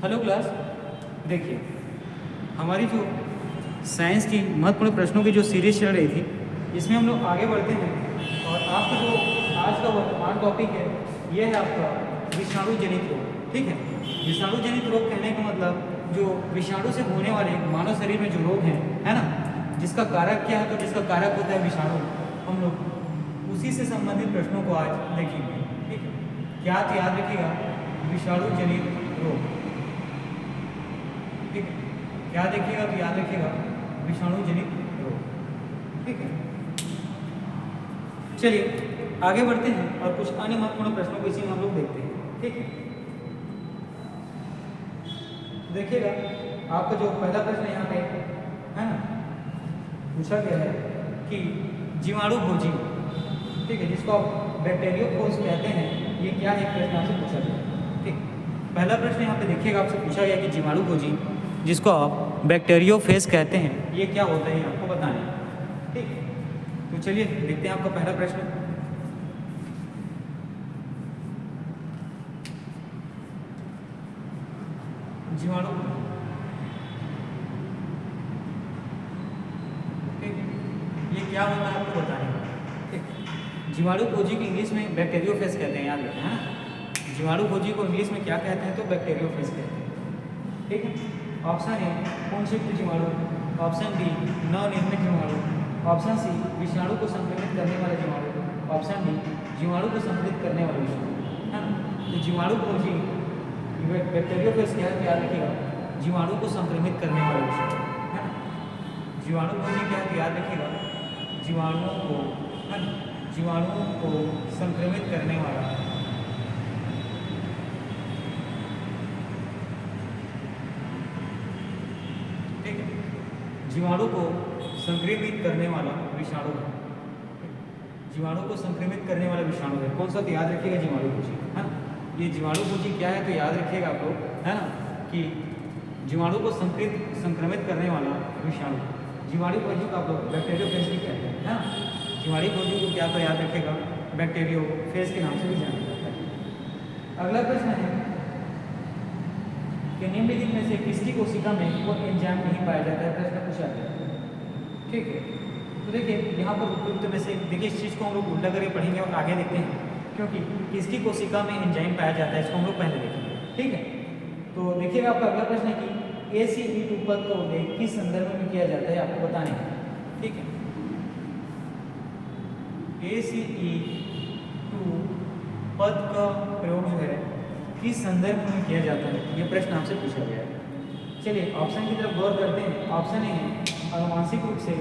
Hello class. देखिए, हमारी जो साइंस की महत्वपूर्ण प्रश्नों की जो सीरीज चल रही थी, इसमें हम लोग आगे बढ़ते हैं और आपका जो आज का वर्तमान टॉपिक है यह है आपका विषाणु जनित रोग। ठीक है, विषाणु जनित रोग कहने का मतलब जो विषाणु से होने वाले मानव शरीर में जो रोग हैं, है ना, जिसका कारक क्या है, तो जिसका कारक होता है विषाणु। हम लोग उसी से संबंधित प्रश्नों को आज देखेंगे। ठीक है, क्या तो याद रखिएगा, विषाणु जनित रोग। ठीक है, क्या देखिएगा तो याद रखिएगा, विषाणु जनित रोग। ठीक है, चलिए आगे बढ़ते हैं और कुछ अन्य महत्वपूर्ण प्रश्नों को इसी में हम लोग देखते हैं। ठीक है, देखिएगा आपका जो पहला प्रश्न यहाँ पे है ना, पूछा गया है कि जीवाणु भोजी, ठीक है, जिसको आप बैक्टीरियोफेज कहते हैं, ये क्या है, प्रश्न आपसे पूछा गया। ठीक, पहला प्रश्न यहाँ पे देखिएगा, आपसे पूछा गया कि जीवाणु भोजी, जिसको आप बैक्टीरियोफेज कहते हैं, ये क्या होता है, ये आपको बताना है। ठीक, तो चलिए देखते हैं आपका पहला प्रश्न। जीवाणु, ठीक, ये क्या होता है आपको बताना है। ठीक, जीवाणु भोजी को इंग्लिश में बैक्टीरियोफेज कहते हैं, याद रखें, है ना। जीवाणु भोजी को इंग्लिश में क्या कहते हैं, तो बैक्टीरियोफेज कहते हैं। ठीक है, ऑप्शन ए पूंछयुक्त जीवाणु, ऑप्शन बी नवनिर्मित जीवाणु, ऑप्शन सी विषाणु को संक्रमित करने वाले जीवाणु, ऑप्शन डी जीवाणु को संक्रमित करने वाले विषाणु, है ना। तो जीवाणु भोजी बैक्टीरियोफेज क्या है, याद रखिएगा, जीवाणु को संक्रमित करने वाले विषाणु, है ना। जीवाणु भोजी क्या है, याद रखिएगा, जीवाणुओं को, है ना, जीवाणुओं को संक्रमित करने वाला, ठीक है, जीवाणु को संक्रमित करने वाला विषाणु है। जीवाणु को संक्रमित करने वाला विषाणु है कौन सा, तो याद रखिएगा जीवाणु भोजी, है ना। ये जीवाणु भोजी क्या है, तो याद रखिएगा आप लोग, है ना, कि जीवाणु को संक्रमित करने वाला विषाणु। जीवाणु भोजी को आप लोग बैक्टीरियोफेज भी कहते हैं, है ना। जीवाणु भोजी को क्या, तो याद रखिएगा, बैक्टीरियोफेज के नाम से भी जाना जाता है। अगला प्रश्न है कि निम्नलिखित में से किसकी कोशिका में वो एंजाइम नहीं पाया जाता है, प्रश्न पूछा गया। ठीक है, तो देखिए यहाँ पर उपयुक्त में से, देखिए इस चीज़ को हम लोग उल्टा करके पढ़ेंगे और आगे देखते हैं, क्योंकि किसकी कोशिका में एंजाइम पाया जाता है, इसको हम लोग पहले देखेंगे। ठीक है, तो देखिएगा आपका अगला प्रश्न है कि ACE2 पद का उल्लेख किस संदर्भ में किया जाता है, आपको बताने हैं। ठीक है, ACE2 पद का प्रयोग जो है किस संदर्भ में किया जाता है, ये प्रश्न आपसे पूछा गया है। चलिए ऑप्शन की तरफ गौर करते हैं। ऑप्शन ए है आनुवांशिक रूप से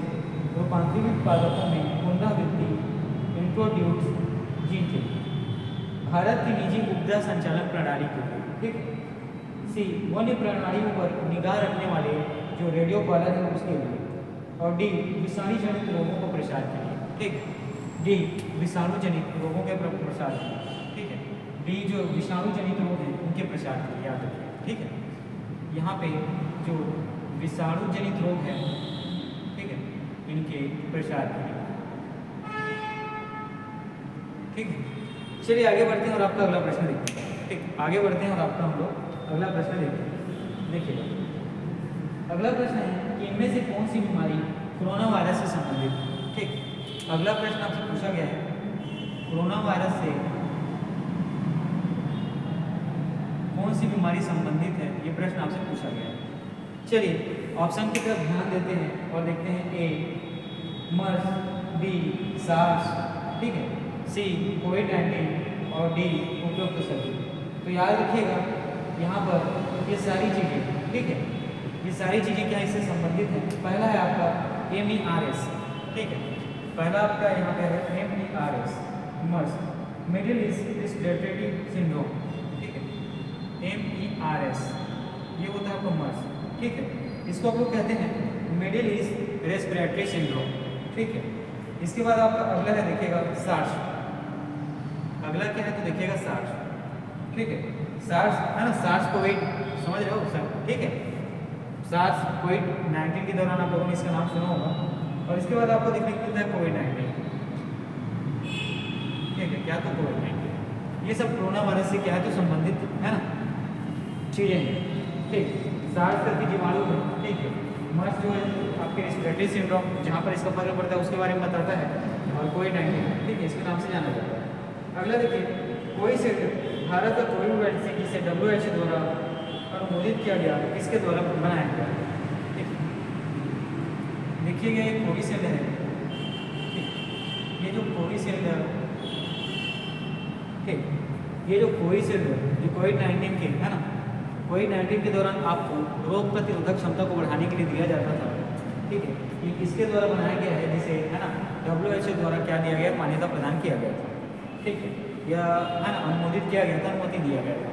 रूपांतरित उत्पादकों में पुनरावृत्ति, इंट्रोड्यूस जीन के लिए, भारत की निजी उपग्रह संचालन प्रणाली के लिए, ठीक। सी वन्य प्रणालियों पर निगाह रखने वाले जो रेडियो कॉलर है उसके लिए, और डी विषाणु जनित रोगों को प्रसार के लिए, ठीक। डी विषाणु जनित रोगों के प्रसार के लिए, ठीक है। डी जो विषाणु जनित रोग हैं उनके प्रसार के लिए, याद रखिए। ठीक है, यहाँ पे जो विषाणु जनित रोग है, ठीक है, इनके प्रसार के लिए, ठीक है। चलिए आगे बढ़ते हैं और आपका अगला प्रश्न देखते हैं। ठीक, आगे बढ़ते हैं और आपका हम लोग अगला प्रश्न देखते हैं। देखिए अगला प्रश्न है कि इनमें से कौन सी बीमारी कोरोना वायरस से संबंधित है। ठीक, अगला प्रश्न आपसे पूछा गया है कोरोना वायरस से कौन सी बीमारी संबंधित है, ये प्रश्न आपसे पूछा गया है। चलिए ऑप्शन की तरफ ध्यान देते हैं और देखते हैं। ए मर्स, बी सार्स, ठीक है, सी कोविड-19 और डी उपयुक्त सभी। तो याद रखिएगा यहाँ पर ये सारी चीज़ें, ठीक है, ये सारी चीज़ें क्या इससे संबंधित हैं। पहला है आपका MERS, ठीक है, पहला आपका यहाँ पे है MERS मर्स, मिडिल ईस्ट रेस्पिरेटरी सिंड्रोम, ठीक है, MERS ये होता है आपका मर्स, ठीक है। इसको आप लोग कहते हैं मिडिल ईस्ट रेस्पिरेटरी सिंड्रोम, ठीक है। इसके बाद आपका अगला है, देखिएगा सार्स। अगला क्या है, तो देखिएगा सार्स, ठीक है, सार्स, है ना, सार्स कोविड, समझ रहे हो सर, ठीक है। सार्स कोविड-19 के दौरान आप लोगों ने इसका नाम सुना होगा। और इसके बाद आपको देखने को मिलता है कोविड-19, ठीक है, क्या, तो कोविड-19, ये सब कोरोना वायरस से क्या है, तो संबंधित है ना चीज़ें हैं। ठीक, सार्स करके जीवाणु है, ठीक है। मर्स जो है आपके रेस्पिरेटरी सिंड्रोम, जहाँ पर इसका फर्क पड़ता है उसके बारे में बताता है, और कोविड-19, ठीक है, इसके नाम से जाना जाता है। अगला देखिए, कोई से भारत का कोई भी वैक्सीन जिसे WHO द्वारा अनुमोदित किया गया, किसके द्वारा बनाया गया? ठीक, देखिएगा ये कोविशील्ड है, ठीक, ये जो कोविशील्ड है, ठीक, ये जो कोविशील्ड है, जो कोविड-19 के है ना, कोविड-19 के दौरान आपको रोग प्रतिरोधक क्षमता को बढ़ाने के लिए दिया जाता था, ठीक है। ये किसके द्वारा बनाया गया है, जिसे है ना WHO द्वारा क्या दिया गया, मान्यता प्रदान किया गया था, ठीक है, या है ना अनुमोदित किया गया था, अनुमति दिया गया था।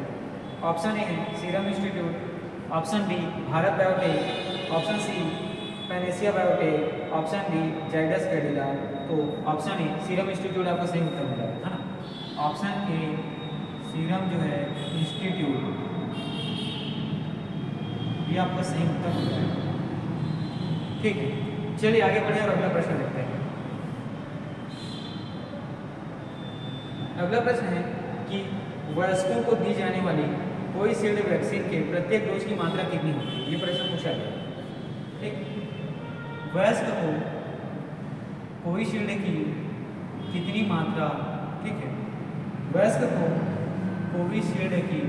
ऑप्शन ए है Serum Institute, option B Bharat Biotech, option C Panacea Biotech, option D Zydus Cadila. तो ऑप्शन ए सीरम इंस्टीट्यूट आपका सही उत्तर हो जाएगा, है ना। ऑप्शन ए सीरम जो है इंस्टीट्यूट, ये आपका सही उत्तर हो जाएगा, ठीक है। चलिए आगे बढ़े और अगला प्रश्न देखते हैं। अगला प्रश्न है कि वयस्कों को दी जाने वाली कोविशील्ड वैक्सीन के प्रत्येक डोज की मात्रा कितनी होगी, ये प्रश्न पूछा गया, ठीक। वयस्क को कोविशील्ड की कितनी मात्रा, ठीक है, वयस्क को कोविशील्ड की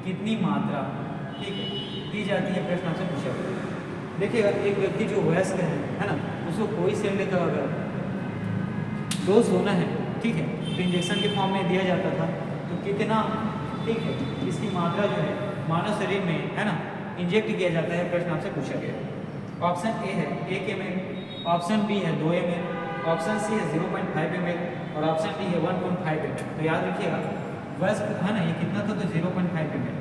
कितनी मात्रा, ठीक है, दी जाती है, प्रश्न आपसे पूछा गया। देखिएगा एक व्यक्ति जो वयस्क है ना, उसको कोविशील्ड का अगर डोज होना है, ठीक है, तो इंजेक्शन के फॉर्म में दिया जाता था, तो कितना, ठीक है, इसकी मात्रा जो है मानव शरीर में है ना इंजेक्ट किया जाता है, प्रश्न आपसे पूछा गया। ऑप्शन ए है 1 ml, ऑप्शन बी है 2 ml, ऑप्शन सी है 0.5 ml और ऑप्शन डी है 1.5 ml। तो याद रखिएगा वयस्क है ना, ये कितना था, तो 0.5 ml,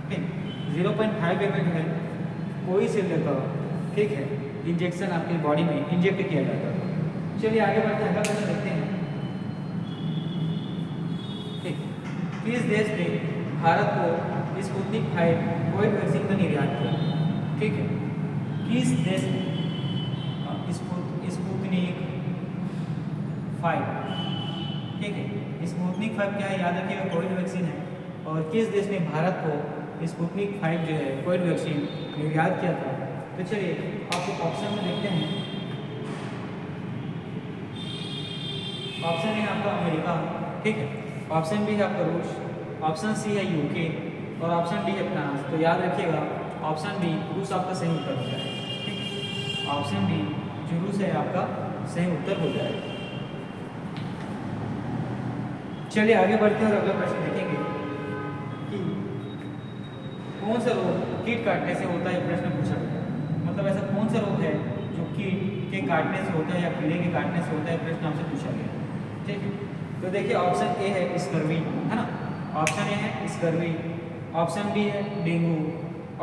ठीक, 0.5 ml जो है कोविशील्ड का, ठीक है, इंजेक्शन आपकी बॉडी में इंजेक्ट किया जाता है। चलिए आगे बढ़ते हैं, अगला प्रश्न देखते हैं, ठीक। किस देश ने भारत को स्पुतनिक 5 कोविड वैक्सीन का निर्यात किया, ठीक है, किस देश ने स्पुतनिक 5, ठीक है, स्पुतनिक 5 क्या है, याद रखिएगा कोविड वैक्सीन है, और किस देश ने भारत को स्पुतनिक 5 जो है कोविड वैक्सीन निर्यात किया था। तो चलिए आपको ऑप्शन में देखते हैं। ऑप्शन ए है आपका अमेरिका, ठीक है, ऑप्शन बी है आपका रूस, ऑप्शन सी है यूके और ऑप्शन डी है फ्रांस। तो याद रखिएगा ऑप्शन बी रूस आपका सही उत्तर हो जाएगा, ठीक, ऑप्शन बी जो रूस है आपका सही उत्तर हो जाएगा। चलिए आगे बढ़ते हैं और अगला प्रश्न देखेंगे कि कौन सा रोग कीट काटने से होता है, प्रश्न पूछा गया। मतलब ऐसा कौन सा रोग है जो कीट के काटने से होता है या कीड़े के काटने से होता है, प्रश्न आपसे पूछा गया, ठीक। तो देखिए ऑप्शन ए है स्कर्वी, है ना, ऑप्शन ए है स्कर्वी, ऑप्शन बी है डेंगू,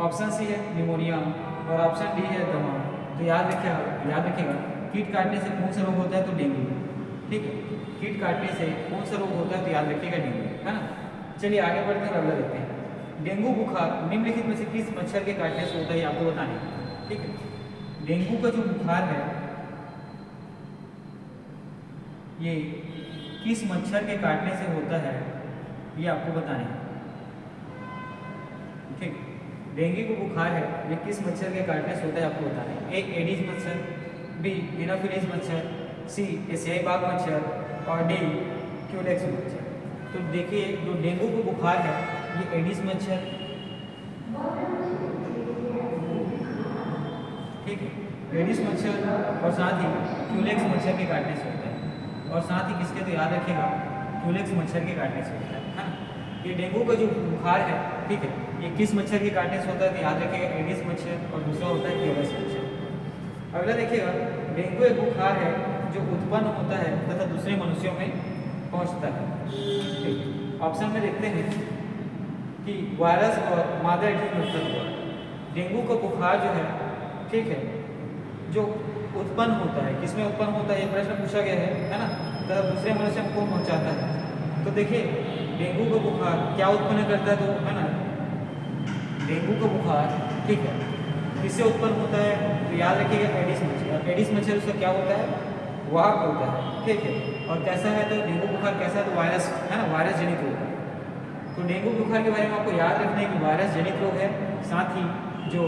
ऑप्शन सी है निमोनिया और ऑप्शन डी है दमा। तो याद रखिएगा कीट काटने से कौन सा रोग होता है, तो डेंगू, ठीक है, कीट काटने से कौन सा रोग होता है, तो याद रखिएगा डेंगू, है ना। चलिए आगे बढ़ते हैं, अगला देखते हैं। डेंगू बुखार निम्नलिखित में से किस मच्छर के काटने से होता है, आपको बताना है, ठीक है। डेंगू का जो बुखार है ये किस मच्छर के काटने से होता है, ये आपको बताना है, ठीक। डेंगू को बुखार है ये किस मच्छर के काटने से होता है, आपको बताना है। ए एडिस मच्छर, बी एनाफिलिस मच्छर, सी एशियाई बाघ मच्छर और डी क्यूलेक्स मच्छर। तो देखिए जो डेंगू को बुखार है ये एडिस मच्छर, ठीक है, एडिस मच्छर और साथ ही क्यूलेक्स मच्छर के काटने से होता है, और साथ ही किसके, तो याद रखिएगा क्यूलेक्स मच्छर के काटने से होता है ना। ये डेंगू का जो बुखार है, ठीक है, ये किस मच्छर के काटने से होता है, तो याद रखिएगा एडिस मच्छर और दूसरा होता है क्यूलेक्स मच्छर। अगला देखिएगा डेंगू एक बुखार है जो उत्पन्न होता है तथा दूसरे मनुष्यों में पहुंचता है, ठीक। ऑप्शन में देखते हैं कि वायरस और मादा एडिस मच्छर हुआ। डेंगू का बुखार जो है, ठीक है, जो उत्पन्न होता है, किसमें उत्पन्न होता है, ये प्रश्न पूछा गया है ना, तथा दूसरे मनुष्य को पहुंचाता है। तो देखिए डेंगू का बुखार क्या उत्पन्न करता है, तो है ना डेंगू का बुखार, ठीक है, किससे उत्पन्न होता है, तो याद रखिएगा एडिस मच्छर। एडिस मच्छर उसका क्या होता है, वाहक होता है, ठीक है, और कैसा है, तो डेंगू बुखार कैसा है, तो वायरस है ना, वायरस जनित होता है। तो डेंगू बुखार के बारे में आपको याद रखना है कि वायरस जनित रोग है, साथ ही जो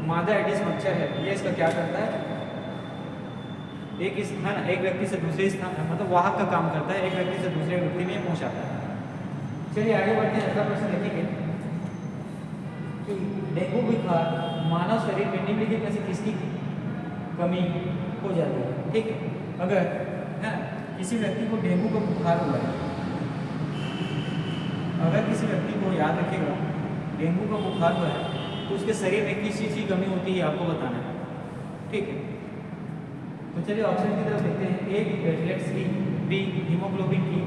मादा एडिस मच्छर है ये इसका क्या करता है, एक व्यक्ति से दूसरे स्थान मतलब वाहक का काम करता है, एक व्यक्ति से दूसरे व्यक्ति में पहुंचाता है। चलिए आगे बढ़ते हैं, अगला प्रश्न देखेंगे कि डेंगू बुखार मानव शरीर में निम्नलिखित में से किसकी कमी हो जाती है। ठीक है, अगर है किसी व्यक्ति को डेंगू का बुखार हुआ है, अगर किसी व्यक्ति को याद रखेगा डेंगू का बुखार हुआ है तो उसके शरीर में किस चीज़ की कमी होती है आपको बताना है। ठीक है, तो चलिए ऑप्शन की तरफ देखते हैं। ए प्लेटलेट्स की, बी हीमोग्लोबिन की,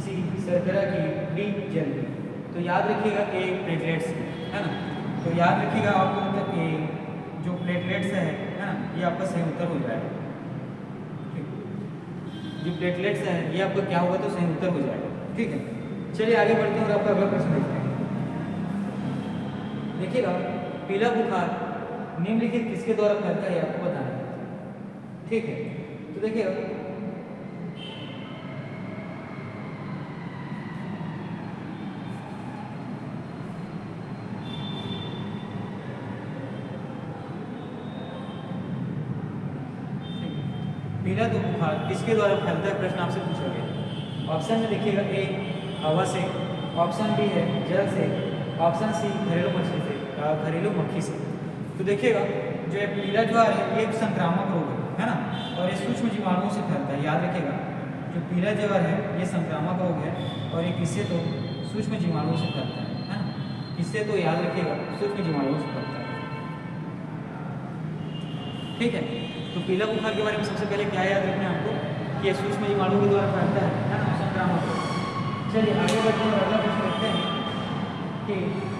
सी शर्करा की, डी जल की। तो याद रखिएगा ए प्लेटलेट्स है ना, तो याद रखिएगा आपको मतलब ए जो प्लेटलेट्स है ना ये आपका सही उत्तर हो जाएगा। जो प्लेटलेट्स है ये आपका क्या होगा तो सही उत्तर हो जाएगा। ठीक है, चलिए आगे बढ़ते हैं और आपका अगला प्रश्न देखते हैं। देखिएगा पीला बुखार निम्नलिखित किसके द्वारा फैलता है आपको बताना है। ठीक है, तो देखिएगा पीला तो बुखार किसके द्वारा फैलता है प्रश्न आपसे पूछा गया। ऑप्शन में देखिएगा ए हवा से, ऑप्शन बी है जल से, ऑप्शन सी घरेलू मच्छर से, घरेलू मक्खी से। तो देखिएगा जो ये पीला ज्वार है ये एक संक्रामक रोग है ना, और ये सूक्ष्म जीवाणुओं से फैलता है। याद रखिएगा जो पीला ज्वार है ये संक्रामक रोग है और ये किससे तो सूक्ष्म जीवाणुओं से फैलता है ना, किससे तो याद रखिएगा सूक्ष्म जीवाणुओं से फैलता है। ठीक है, तो पीला बुखार के बारे में सबसे पहले क्या याद रखना है आपको कि ये सूक्ष्म जीवाणु के द्वारा फैलता है ना, संक्रामक रोग। चलिए आगे बढ़ते हैं, अगला प्रश्न देखते हैं कि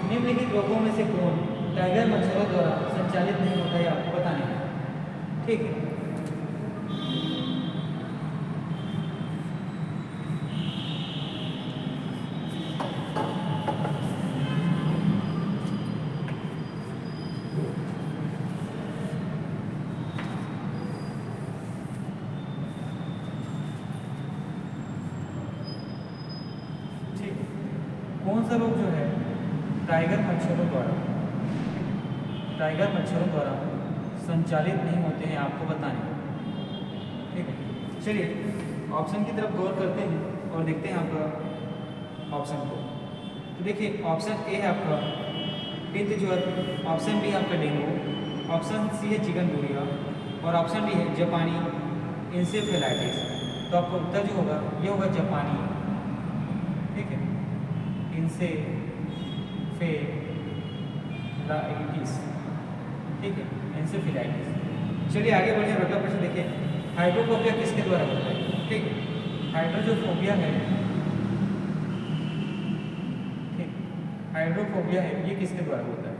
निम्नलिखित रोगों में से कौन टाइगर मच्छरों द्वारा संचालित नहीं होता है आपको बताने हैं। ठीक है, कौन सा रोग जो है टाइगर मच्छरों द्वारा संचालित नहीं होते हैं आपको बताने। ठीक है, चलिए ऑप्शन की तरफ गौर करते हैं और देखते हैं आपका ऑप्शन को। तो देखिए ऑप्शन ए है आपका पित्त ज्वर, ऑप्शन बी है आपका डेंगू, ऑप्शन सी है चिकनगुनिया और ऑप्शन डी है जापानी इंसेफेलाइटिस। तो आपका उत्तर जो होगा ये होगा जापानी, ठीक है, इंसेफेलाइटिस। ठीक है, इंसेफेलाइटिस। चलिए आगे बढ़े, अगला प्रश्न देखिए हाइड्रोफोबिया किसके द्वारा होता है। ठीक है, हाइड्रोफोबिया है, ठीक, हाइड्रोफोबिया है ये किसके द्वारा होता है।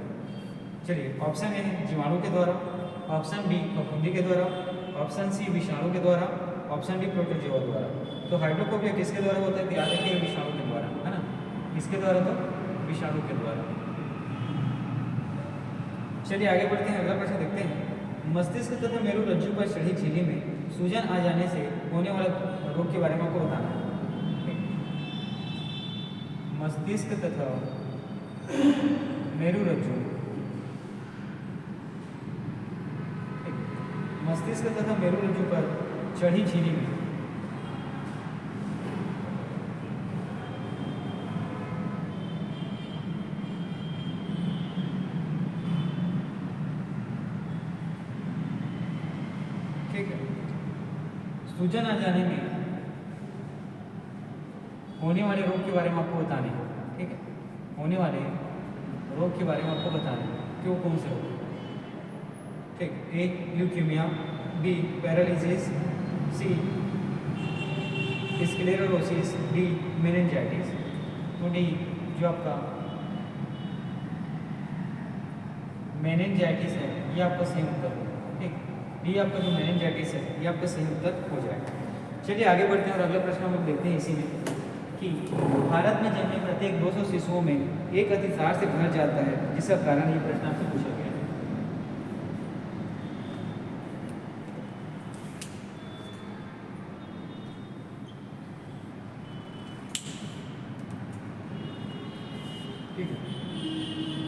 चलिए ऑप्शन ए है जीवाणु के द्वारा, ऑप्शन बी फफूंदी के द्वारा, ऑप्शन सी विषाणु के द्वारा, ऑप्शन डी प्रोटोजोआ द्वारा। तो हाइड्रोफोबिया किसके द्वारा होता है, ध्यान रखिए विषाणु के द्वारा है ना, किसके द्वारा तो विषाणु के द्वारा। चलिए आगे बढ़ते हैं, अगला प्रश्न देखते हैं मस्तिष्क तथा मेरुरज्जु पर चढ़ी झिल्ली में सूजन आ जाने से होने वाले रोग के बारे में आपको बताना है। मस्तिष्क तथा मेरुरज्जु, मस्तिष्क तथा मेरुरज्जु पर चढ़ी झिल्ली में सूजन आ जाने में होने वाले रोग के बारे में आपको बताने हैं। ठीक है, होने वाले रोग के बारे में आपको बताना है कि वो कौन से रोग। ठीक, ए ल्यूकीमिया, बी पैरालिसिस, सी स्क्लेरोसिस, डी मेनिंजाइटिस। तो डी जो आपका मेनिंजाइटिस है ये आपका सही उत्तर होगा। ठीक, डी आपका जो मेनिंजाइटिस है ये आपका सही उत्तर हो जाएगा। चलिए आगे बढ़ते हैं और अगला प्रश्न हम लोग देखते हैं इसी में कि भारत में जन्मे प्रत्येक 200 शिशुओं में एक अतिसार से भर जाता है, जिसका कारण ये प्रश्न आपसे पूछा गया है। ठीक है।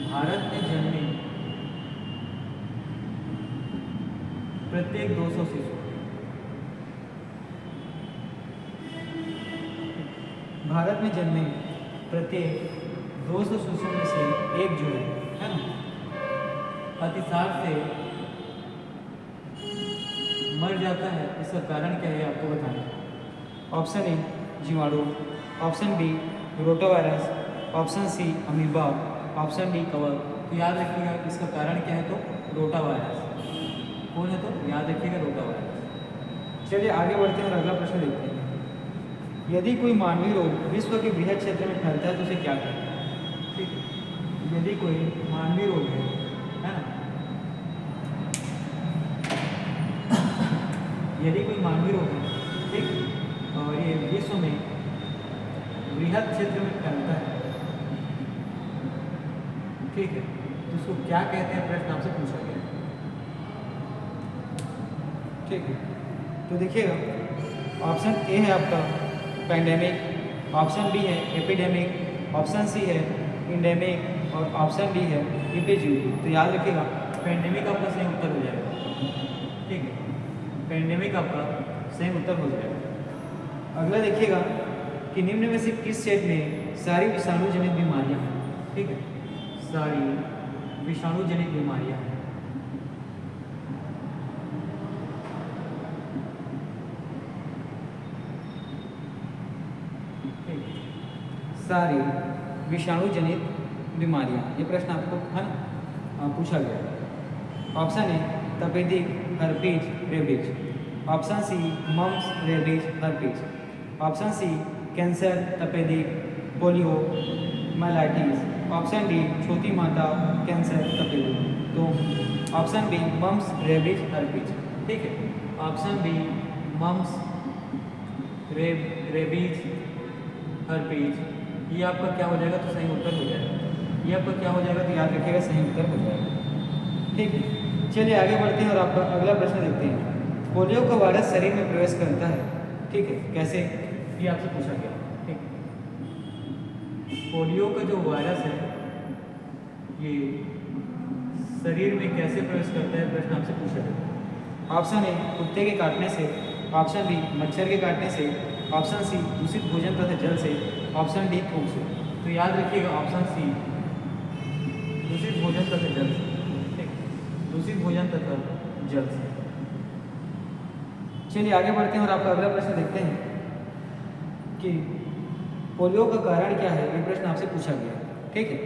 भारत में जन्मे प्रत्येक 200 शिशु, भारत में जन्मे प्रत्येक 200 शिशुओं में से एक जो है ना, अतिसार से मर जाता है। इसका कारण क्या है आपको बताना। ऑप्शन ए जीवाणु, option B rotavirus, option C amoeba, option D कवक। तो याद रखिएगा इसका कारण क्या है, तो रोटावायरस। कौन है, तो याद रखिएगा रोटावायरस। चलिए आगे बढ़ते हैं और अगला प्रश्न देखते हैं। यदि कोई मानवीय रोग विश्व के बृहद क्षेत्र में फैलता है तो उसे क्या कहते हैं? ठीक है, यदि कोई मानवीय रोग है ना, यदि कोई मानवीय रोग है, ठीक, और ये विश्व में बृहद क्षेत्र में फैलता है, ठीक है, तो उसको क्या कहते हैं, प्रश्न आपसे पूछा गया। ठीक है, तो देखिएगा ऑप्शन ए है आपका पैंडेमिक, ऑप्शन बी है एपिडेमिक, ऑप्शन सी है इंडेमिक और ऑप्शन डी है इपिजूटी। तो याद रखिएगा पैंडेमिक आपका सही उत्तर हो जाएगा। ठीक है, पैंडेमिक आपका सही उत्तर हो जाएगा। अगला देखिएगा कि निम्न में से किस सेट में सारी विषाणु जनित बीमारियां हैं। ठीक है, सारी विषाणु जनित बीमारियां हैं। सारी विषाणु जनित बीमारियां, ये प्रश्न आपको है ना पूछा गया। ऑप्शन ए तपेदिक herpes rabies, option C mumps rabies herpes, option C cancer तपेदिक पोलियो माइलाइटिस, ऑप्शन डी छोटी माता कैंसर तपेदिक। तो option B mumps rabies herpes. ठीक है, option B mumps rabies herpes, ये आपका क्या हो जाएगा, तो सही उत्तर हो जाएगा। ये आपका क्या हो जाएगा, तो याद रखिएगा सही उत्तर हो जाएगा। ठीक है, चलिए आगे बढ़ते हैं और आपका अगला प्रश्न देखते हैं। पोलियो का वायरस शरीर में प्रवेश करता है, ठीक है, कैसे, ये आपसे पूछा गया। ठीक, पोलियो का जो वायरस है ये शरीर में कैसे प्रवेश करता है, प्रश्न आपसे पूछा गया। ऑप्शन ए कुत्ते के काटने से, ऑप्शन बी मच्छर के काटने से, ऑप्शन सी दूषित भोजन तथा जल से, ऑप्शन डी थूक से। तो याद रखिएगा ऑप्शन सी दूषित भोजन तथा जल से। ठीक, दूषित भोजन तथा जल से। चलिए आगे बढ़ते हैं और आपका अगला प्रश्न देखते हैं कि पोलियो का कारण क्या है, ये प्रश्न आपसे पूछा गया। ठीक है,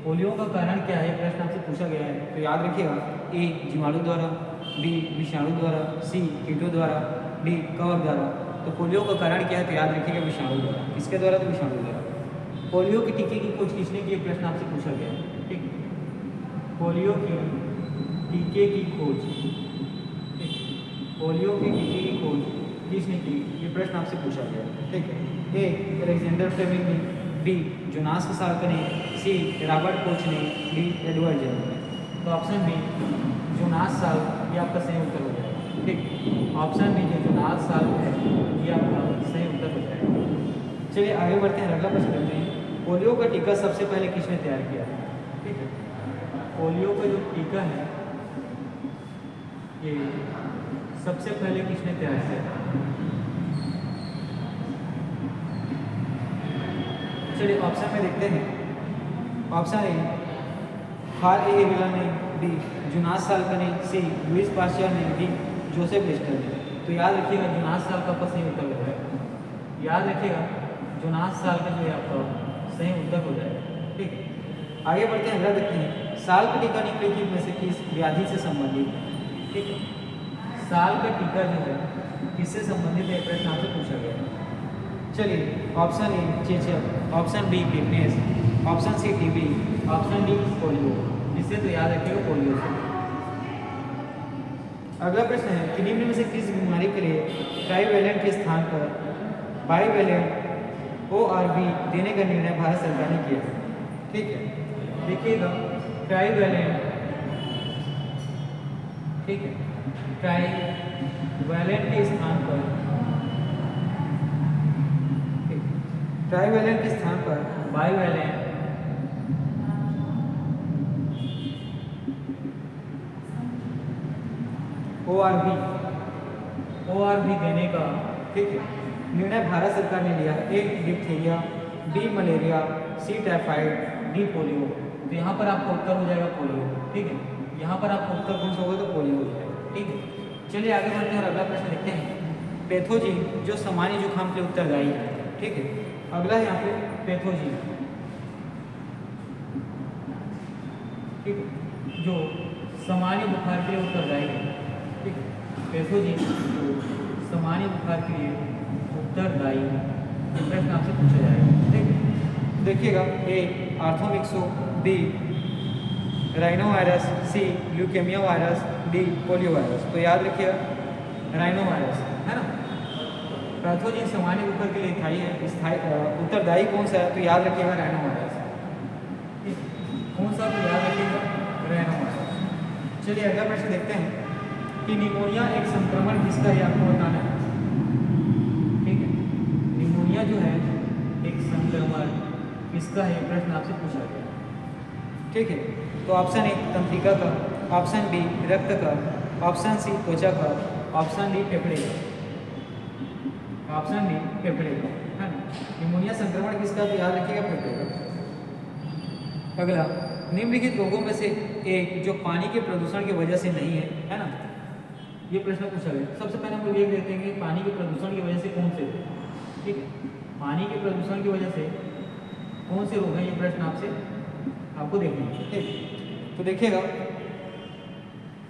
पोलियो का कारण क्या है, प्रश्न आपसे पूछा गया है। तो याद रखिएगा ए जीवाणु द्वारा, बी विषाणु द्वारा, सी कीटों द्वारा, डी कवक द्वारा। तो पोलियो का कारण क्या है, तो याद रखिएगा विषाणु द्वारा। किसके द्वारा, तो विषाणु द्वारा। पोलियो के टीके की खोज किसने की, प्रश्न आपसे पूछा गया है। ठीक, पोलियो की टीके की खोज, पोलियो के टीके की खोज किसने की, ये प्रश्न आपसे पूछा गया। ठीक है, ए अलेक्जेंडर फ्लेमिंग ने, बी जोनास साल्क ने, सी रॉबर्ट कोच ने, डी एडवर्ड जेनर ने। तो ऑप्शन बी जोनास साल्क, ये आपका सही उत्तर हो जाएगा। ठीक, ऑप्शन बी जो जोनास साल्क है ये आपका सही उत्तर हो जाएगा। चलिए आगे बढ़ते हैं, अगला प्रश्न करते हैं। पोलियो का टीका सबसे पहले किसने तैयार किया है? ठीक है, पोलियो का जो टीका है ये सबसे पहले किसने तैयार किया? चलिए ऑप्शन में देखते हैं। ऑप्शन ए हार ए एविला ने, बी जोनास साल्क ने, सी लुइस पास्चर ने, डी जोसेफ लिस्टर ने। तो याद रखिएगा जोनास साल्क का सही उत्तर हो जाएगा। याद रखिएगा जोनास साल्क जो है आपका सही उत्तर हो जाएगा। ठीक है, आगे बढ़ते हैं, अगला देखते हैं। साल का टीका निम्नलिखित में से किस व्याधि से संबंधित है? ठीक है, साल का टीका जो है किससे संबंधित है, प्रश्न आपसे पूछा गया है। चलिए ऑप्शन ए चेचक, option B tetanus, option C TB, option D polio. जिससे तो याद रखिएगा पोलियो से। अगला प्रश्न है कि निम्न में से किस बीमारी के लिए ट्राइवेलेंट के स्थान पर बाईवेलेंट ORV देने का निर्णय भारत सरकार ने किया है? ठीक है, देखिएगा ट्राइवेलेंट, ठीक है, ट्राइवेलेंट के स्थान पर, ट्राइवेलेंट के स्थान पर बाईवेलेंट ORV देने का, ठीक है, निर्णय भारत सरकार ने लिया है। ए डिप्थीरिया, बी मलेरिया, सी टाइफाइड, डी पोलियो। तो यहाँ पर आपका उत्तर हो जाएगा पोलियो, ठीक है। यहाँ पर आपका उत्तर कौन सा होगा, तो पोलियो हो जाएगा, ठीक है। चलिए आगे बढ़ते हैं और अगला प्रश्न देखते हैं। पैथोजिन जो सामान्य जुकाम के लिए उत्तरदायी है, ठीक है। अगला है यहाँ पे पैथोजिन, ठीक है, जो सामान्य बुखार के लिए उत्तरदायी है, ठीक है। पैथोजिन जो सामान्य बुखार के लिए उत्तरदायी है, ये प्रश्न आपसे पूछा जाएगा, ठीक है। देखिएगा, A orthomyxo, B rhino virus, C leukaemia virus, D polio virus. तो याद रखिएगा राइनो वायरस, है ना। पैथोजिन सामान्य बुखार के लिए उत्तरदायी कौन सा है, तो याद रखिएगा राइनो वायरस, कौन सा, तो याद रखिएगा राइनो वायरस। चलिए अगला प्रश्न देखते हैं कि निमोनिया एक संक्रमण किसका है, आपको बताना है, ठीक है। निमोनिया जो है एक संक्रमण किसका है, प्रश्न आपसे पूछा गया, ठीक है। तो ऑप्शन ए तंत्रिका का, ऑप्शन बी रक्त का, ऑप्शन सी त्वचा का, ऑप्शन डी फेफड़े का, ऑप्शन डी फेफड़े का, है ना। निमोनिया संक्रमण किसका, तो याद रखिएगा फेफड़े का। अगला, निम्नलिखित रोगों में से एक जो पानी के प्रदूषण की वजह से नहीं है ना। ये प्रश्न पूछा गया। सबसे पहले हम लोग ये देखते हैं कि पानी के प्रदूषण की वजह से कौन से रोग, ठीक है, पानी के प्रदूषण की वजह से कौन से रोग हैं, ये प्रश्न आपको देखना है, ठीक। तो देखिएगा,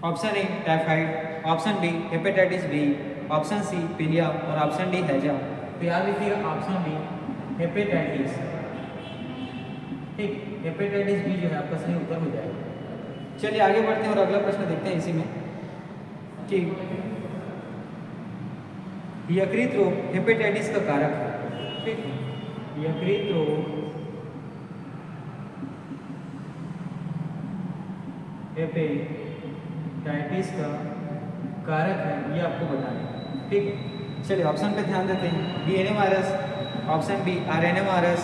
option A typhoid, option B hepatitis B, option C पीलिया और ऑप्शन डी हैजा। तो याद रखिएगा ऑप्शन बी हेपेटाइटिस, ठीक, हेपेटाइटिस बी जो है आपका सही उत्तर हो जाएगा। चलिए आगे बढ़ते हैं और अगला प्रश्न देखते हैं इसी में कि यकृत रोग हेपेटाइटिस का कारक है, ठीक। यकृत रोग हेपेटाइटिस का कारक है, ये आपको बताना है, ठीक है। चलिए ऑप्शन पे ध्यान देते हैं। DNA virus, option B RNA virus,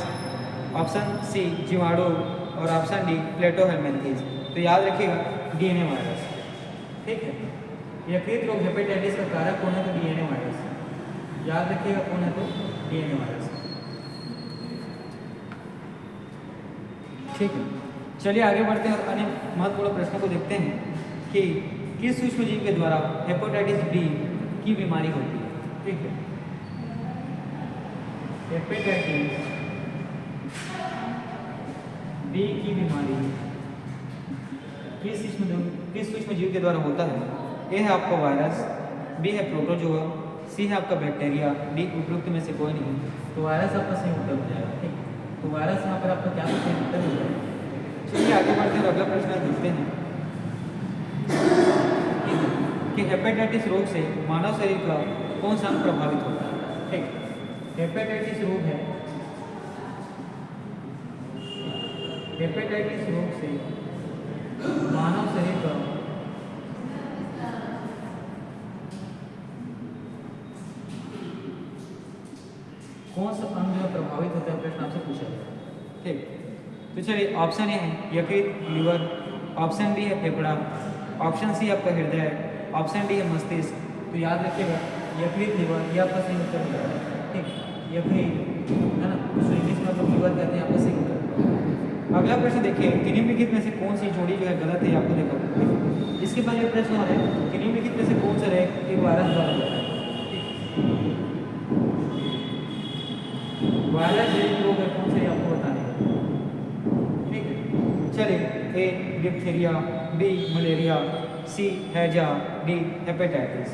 option C जीवाणु और ऑप्शन डी प्लेटोहेलमिन्थेस। तो याद रखिएगा डीएनए वायरस, ठीक है। यकृत रोग हेपेटाइटिस का कारक कौन है, तो डीएनए वायरस। याद रखिएगा कौन है, तो डीएनए वायरस, ठीक है। चलिए आगे बढ़ते हैं और अन्य महत्वपूर्ण प्रश्नों को देखते हैं कि किस सूक्ष्मजीव के द्वारा हेपेटाइटिस बी की बीमारी होती है, ठीक है। हेपेटाइटिस बी की बीमारी किस सूक्ष्मजीव के द्वारा होता है। ए है आपका वायरस, बी है प्रोटोजोआ, सी है आपका बैक्टीरिया, डी उपयुक्त में से कोई नहीं। तो वायरस आपका सही उत्तर हो जाएगा, ठीक। तो वायरस यहाँ पर आपका क्या सही उत्तर हो जाएगा। चलिए आगे बढ़ते हैं, अगला प्रश्न देखते हैं कि हेपेटाइटिस रोग से मानव शरीर का कौन सा अंग प्रभावित होता है, ठीक। हेपेटाइटिस रोग है, हेपेटाइटिस रोग से मानव शरीर का कौन सा अंग जो प्रभावित होता है, प्रश्न आपसे पूछा गया, ठीक। तो चलिए ऑप्शन ए है यकृत लीवर, ऑप्शन बी है फेफड़ा, ऑप्शन सी आपका हृदय, ऑप्शन डी है मस्तिष्क। तो याद रखिएगा यकृत लीवर, ये आपका सही उत्तर हो जाएगा, ठीक। यकृत, है ना, उसको इंग्लिश में आप लोग लीवर कहते हैं, आपका सही उत्तर। अगला प्रश्न देखिए कि निम्नलिखित में से कौन सी जोड़ी जो है गलत है, आपको देखो। इसके बाद ये प्रश्न और है कि निम्नलिखित में से कौन सा एक वायरस द्वारा होता है, ठीक। वायरस जनित रोग है, कौन से आपको बताने हैं, ठीक है। चलिए, ए डिप्थीरिया, बी मलेरिया, सी हैजा, डी हेपेटाइटिस।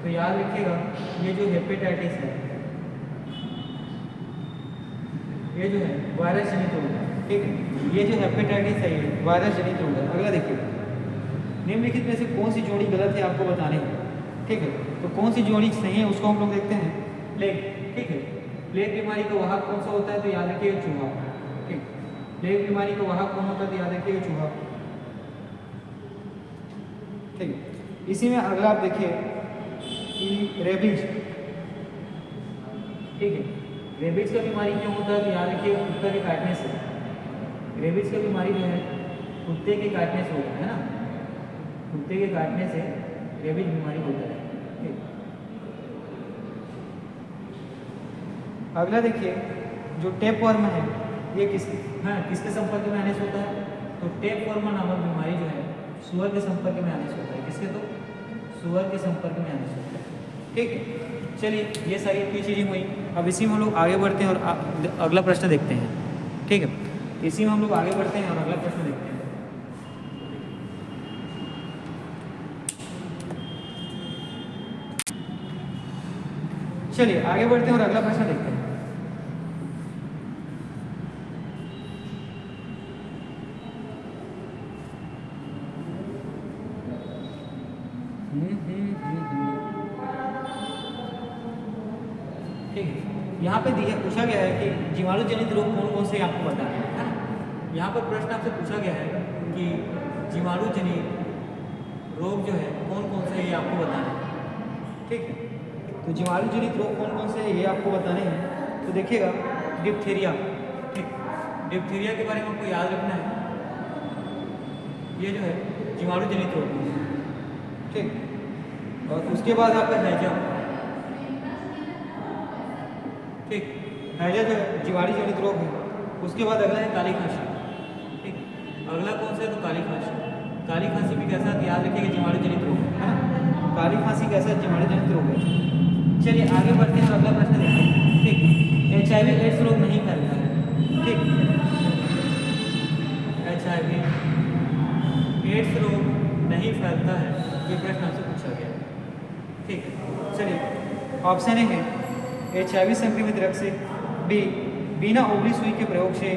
तो याद रखिएगा ये जो हेपेटाइटिस है, ये जो है वायरस जनित रोग है, ठीक है। ये जो हेपेटाइटिस है ये वायरस जनित रोग है। अगला देखिए, निम्नलिखित में से कौन सी जोड़ी गलत है, आपको बताने हैं, ठीक है। तो कौन सी जोड़ी सही है उसको हम लोग देखते हैं। प्लेग, ठीक है। प्लेग बीमारी का वाहक कौन सा होता है, तो याद रखिएगा चूहा, ठीक। प्लेग बीमारी का वाहक कौन होता है, तो याद रखिएगा चूहा, ठीक है। इसी में अगला आप देखिए कि रेबीज, ठीक है। रेबीज का बीमारी क्यों होता है, तो याद रखिएगा कुत्ते के काटने से। रेबीज का बीमारी जो है कुत्ते के काटने से होता है ना, कुत्ते के काटने से रेबीज बीमारी होता है। ठीक। अगला देखिए, जो टेप वर्म है ये किसके संपर्क में आने से होता है? तो टेप वर्म नामक बीमारी जो है सुअर के संपर्क में आने से होता है। किसके? तो सुअर के संपर्क में आने से होता है। ठीक है, चलिए ये सारी इतनी चीज़ें हुई। अब इसी में हम लोग आगे बढ़ते हैं और अगला प्रश्न देखते हैं। ठीक है, इसी में हम लोग आगे बढ़ते हैं और अगला प्रश्न देखते हैं। चलिए आगे बढ़ते हैं और अगला प्रश्न देखते हैं। ठीक है, यहाँ पे पूछा गया है कि जीवाणु जनित रोग कौन कौन से आपको बताना है ना। यहाँ पर प्रश्न आपसे पूछा गया है कि जीवाणु जनित रोग जो है कौन कौन से ये आपको बताना है। ठीक है, तो जीवाणु जनित रोग कौन कौन से है ये आपको बताने हैं। तो देखिएगा, डिप्थीरिया। ठीक, डिप्थीरिया के बारे में आपको याद रखना है, ये जो है जीवाणु जनित रोग है। ठीक, और उसके बाद आपका हैजा। ठीक, हैजा जो है जीवाणु जनित रोग है। उसके बाद अगला है काली खांसी। ठीक, अगला कौन सा है? तो काली खांसी। काली खांसी भी कैसा है? याद रखिएगा, जीवाणु जनित रोग है ना। काली खांसी कैसा है? जीवाणु जनित रोग है। चलिए आगे बढ़ते हैं और अगला प्रश्न देखते हैं। ठीक, HIV एड्स रोग नहीं फैलता है। ठीक, HIV एड्स रोग नहीं फैलता है, ये प्रश्न आपसे पूछा गया है। ठीक है, चलिए ऑप्शन ए है HIV संक्रमित रक्त से, बी बिना ओवरी सुई के प्रयोग से,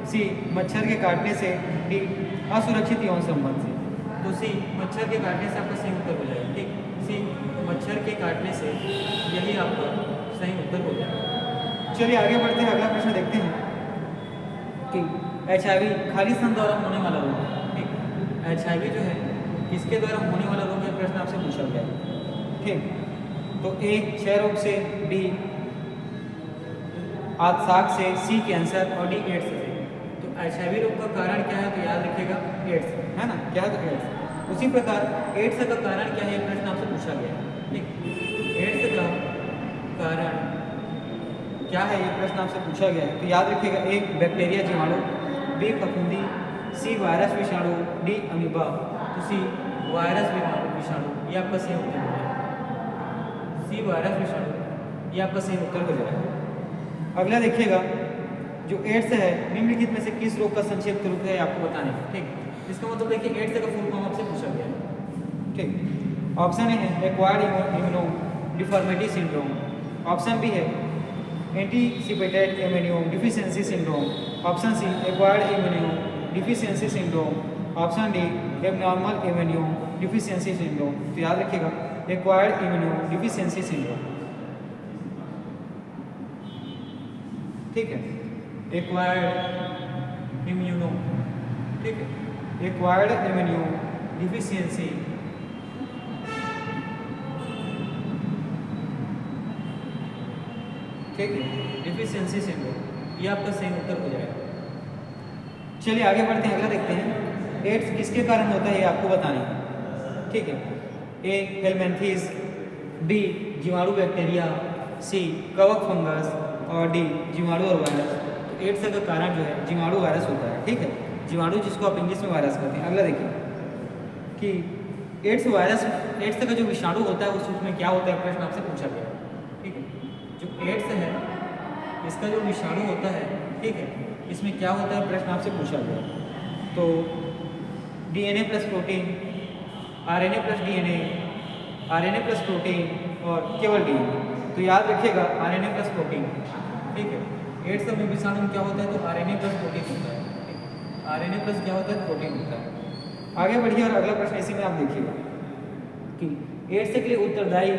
सी मच्छर के काटने से, डी असुरक्षित यौन संबंध से। तो सी मच्छर के काटने से आपका सही उत्तर हो जाएगा। ठीक, सी मच्छर के काटने से, यही आपका सही उत्तर हो जाएगा। चलिए आगे बढ़ते हैं, अगला प्रश्न देखते हैं कि HIV खाली स्तन द्वारा होने वाला रोग है। ठीक, HIV जो है किसके द्वारा होने वाला रोग है? प्रश्न आपसे पूछा गया है। ठीक, तो ए क्षय रोग से, बी आतसाक से, सी कैंसर और डी एड्स से। तो HIV रोग का कारण क्या है? तो याद रखिएगा एड्स है ना। क्या है? तो एड्स। उसी प्रकार एड्स का कारण क्या है? ये प्रश्न आपसे पूछा गया है। ठीक, एड्स का कारण क्या है? ये प्रश्न आपसे पूछा गया है। तो याद रखिएगा, एक बैक्टीरिया जीवाणु, बी फफूंदी, सी वायरस विषाणु, डी अमीबा। तो सी वायरस विषाणु, ये आपका सही उत्तर हो जाएगा। सी वायरस विषाणु, ये आपका सही उत्तर हो जाएगा। अगला देखिएगा, जो एड्स है निम्नलिखित में से किस रोग का संक्षिप्त रूप है आपको बताने का। ठीक, इसका मतलब देखिए एड्स का फुल फॉर्म आपसे पूछा गया है। ठीक, ऑप्शन ए है acquired immuno deformity syndrome, option B है anticipated immuno deficiency syndrome, option C acquired immuno deficiency syndrome, option D abnormal immuno deficiency syndrome. तो याद रखिएगा एक्वायर्ड इम्यूनो डिफिशियंसी सिंड्रोम। ठीक है, एक्वायर्ड इम्यूनो, ठीक है, एक्वायर्ड इम्यूनो डिफिशियंसी, ठीक है, डिफिशियंसी सिंड्रोम, ये आपका सही उत्तर हो जाएगा। चलिए आगे बढ़ते हैं, अगला देखते हैं। एड्स किसके कारण होता है ये आपको बताना है। ठीक है, ए हेलमेंथीज, बी जीवाणु बैक्टीरिया, सी कवक फंगस और डी जीवाणु और वायरस। तो एड्स का कारण जो है जीवाणु वायरस होता है। ठीक है, जीवाणु जिसको आप इंग्लिश में वायरस कहते हैं। अगला देखिए कि एड्स का जो विषाणु होता है उसमें क्या होता है, प्रश्न आपसे पूछा गया। ठीक है, जो एड्स है इसका जो विषाणु होता है, ठीक है, इसमें क्या होता है, प्रश्न आपसे पूछा गया। तो DNA plus protein, RNA plus DNA, RNA plus protein और केवल DNA। तो याद रखिएगा RNA प्लस प्रोटीन। ठीक है, एड्स में विषाणु में क्या होता है? तो RNA प्लस प्रोटीन होता है। RNA प्लस क्या होता है? प्रोटीन होता है। आगे बढ़िए और अगला प्रश्न इसी में आप देखिएगा कि एड्स के लिए उत्तरदायी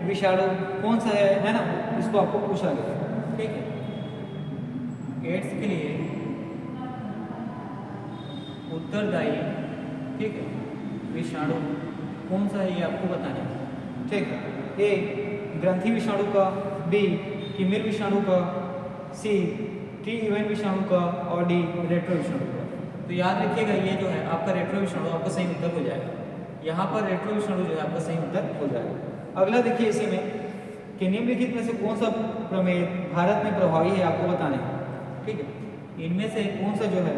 विषाणु कौन सा है ना, इसको आपको पूछा गया। ठीक है, एड्स के लिए उत्तरदायी, ठीक है, विषाणु कौन सा है ये आपको बताना है। ठीक है, ए ग्रंथि विषाणु का, बी किमिर विषाणु का, सी टी इवेंट विषाणु का और डी रेट्रो विषाणु का। तो याद रखिएगा ये जो है आपका रेट्रो विषाणु आपका सही उत्तर हो जाएगा। यहाँ पर रेट्रो विषाणु जो है आपका सही उत्तर हो जाएगा। अगला देखिए इसी में कि निम्नलिखित में से कौन सा प्रमेय भारत में प्रभावी है आपको बताना है, ठीक है। इनमें से कौन सा जो है